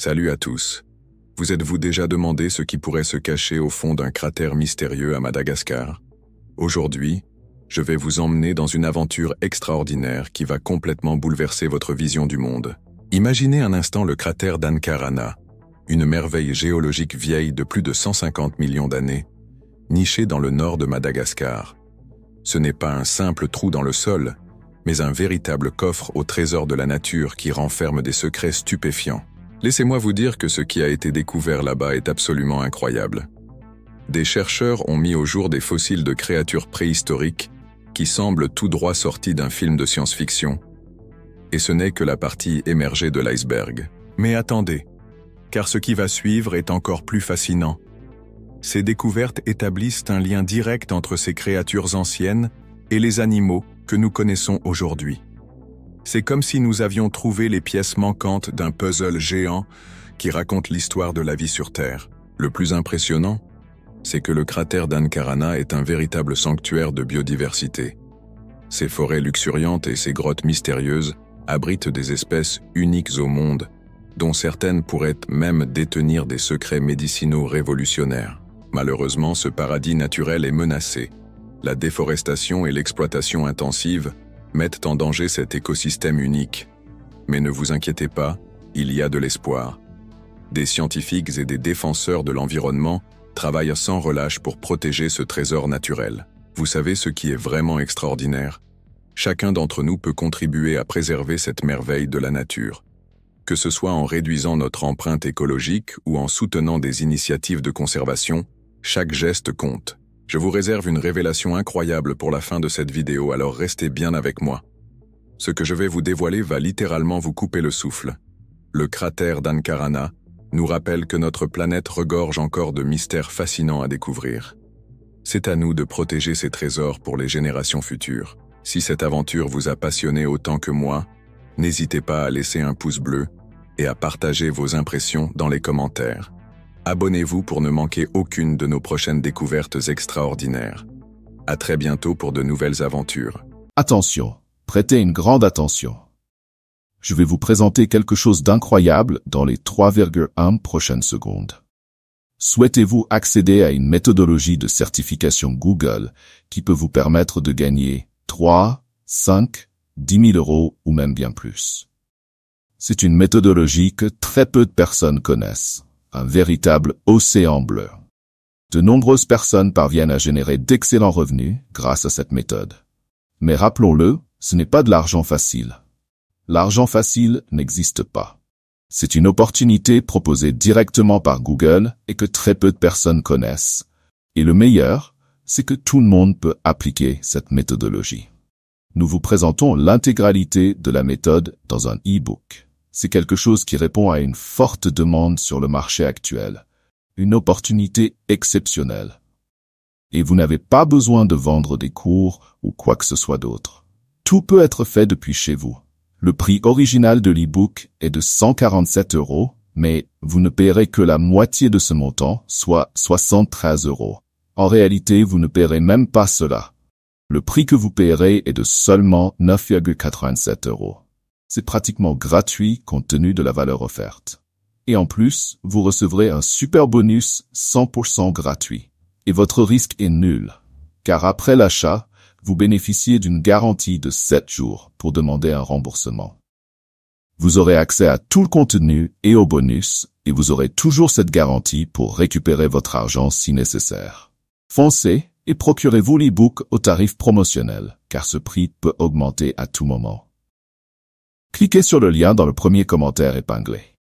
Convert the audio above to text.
Salut à tous. Vous êtes-vous déjà demandé ce qui pourrait se cacher au fond d'un cratère mystérieux à Madagascar? Aujourd'hui, je vais vous emmener dans une aventure extraordinaire qui va complètement bouleverser votre vision du monde. Imaginez un instant le cratère d'Ankarana, une merveille géologique vieille de plus de 150 millions d'années, nichée dans le nord de Madagascar. Ce n'est pas un simple trou dans le sol, mais un véritable coffre au trésor de la nature qui renferme des secrets stupéfiants. Laissez-moi vous dire que ce qui a été découvert là-bas est absolument incroyable. Des chercheurs ont mis au jour des fossiles de créatures préhistoriques qui semblent tout droit sortis d'un film de science-fiction. Et ce n'est que la partie émergée de l'iceberg. Mais attendez, car ce qui va suivre est encore plus fascinant. Ces découvertes établissent un lien direct entre ces créatures anciennes et les animaux que nous connaissons aujourd'hui. C'est comme si nous avions trouvé les pièces manquantes d'un puzzle géant qui raconte l'histoire de la vie sur Terre. Le plus impressionnant, c'est que le cratère d'Ankarana est un véritable sanctuaire de biodiversité. Ses forêts luxuriantes et ses grottes mystérieuses abritent des espèces uniques au monde, dont certaines pourraient même détenir des secrets médicinaux révolutionnaires. Malheureusement, ce paradis naturel est menacé. La déforestation et l'exploitation intensive mettent en danger cet écosystème unique. Mais ne vous inquiétez pas, il y a de l'espoir. Des scientifiques et des défenseurs de l'environnement travaillent sans relâche pour protéger ce trésor naturel. Vous savez ce qui est vraiment extraordinaire? Chacun d'entre nous peut contribuer à préserver cette merveille de la nature. Que ce soit en réduisant notre empreinte écologique ou en soutenant des initiatives de conservation, chaque geste compte. Je vous réserve une révélation incroyable pour la fin de cette vidéo, alors restez bien avec moi. Ce que je vais vous dévoiler va littéralement vous couper le souffle. Le cratère d'Ankarana nous rappelle que notre planète regorge encore de mystères fascinants à découvrir. C'est à nous de protéger ces trésors pour les générations futures. Si cette aventure vous a passionné autant que moi, n'hésitez pas à laisser un pouce bleu et à partager vos impressions dans les commentaires. Abonnez-vous pour ne manquer aucune de nos prochaines découvertes extraordinaires. À très bientôt pour de nouvelles aventures. Attention, prêtez une grande attention. Je vais vous présenter quelque chose d'incroyable dans les 3,1 prochaines secondes. Souhaitez-vous accéder à une méthodologie de certification Google qui peut vous permettre de gagner 3, 5, 10 000 euros ou même bien plus? C'est une méthodologie que très peu de personnes connaissent. Un véritable océan bleu. De nombreuses personnes parviennent à générer d'excellents revenus grâce à cette méthode. Mais rappelons-le, ce n'est pas de l'argent facile. L'argent facile n'existe pas. C'est une opportunité proposée directement par Google et que très peu de personnes connaissent. Et le meilleur, c'est que tout le monde peut appliquer cette méthodologie. Nous vous présentons l'intégralité de la méthode dans un e-book. C'est quelque chose qui répond à une forte demande sur le marché actuel. Une opportunité exceptionnelle. Et vous n'avez pas besoin de vendre des cours ou quoi que ce soit d'autre. Tout peut être fait depuis chez vous. Le prix original de l'e-book est de 147 €, mais vous ne paierez que la moitié de ce montant, soit 73 €. En réalité, vous ne paierez même pas cela. Le prix que vous paierez est de seulement 9,87 €. C'est pratiquement gratuit compte tenu de la valeur offerte. Et en plus, vous recevrez un super bonus 100% gratuit. Et votre risque est nul. Car après l'achat, vous bénéficiez d'une garantie de 7 jours pour demander un remboursement. Vous aurez accès à tout le contenu et au bonus, et vous aurez toujours cette garantie pour récupérer votre argent si nécessaire. Foncez et procurez-vous l'e-book au tarif promotionnel, car ce prix peut augmenter à tout moment. Cliquez sur le lien dans le premier commentaire épinglé.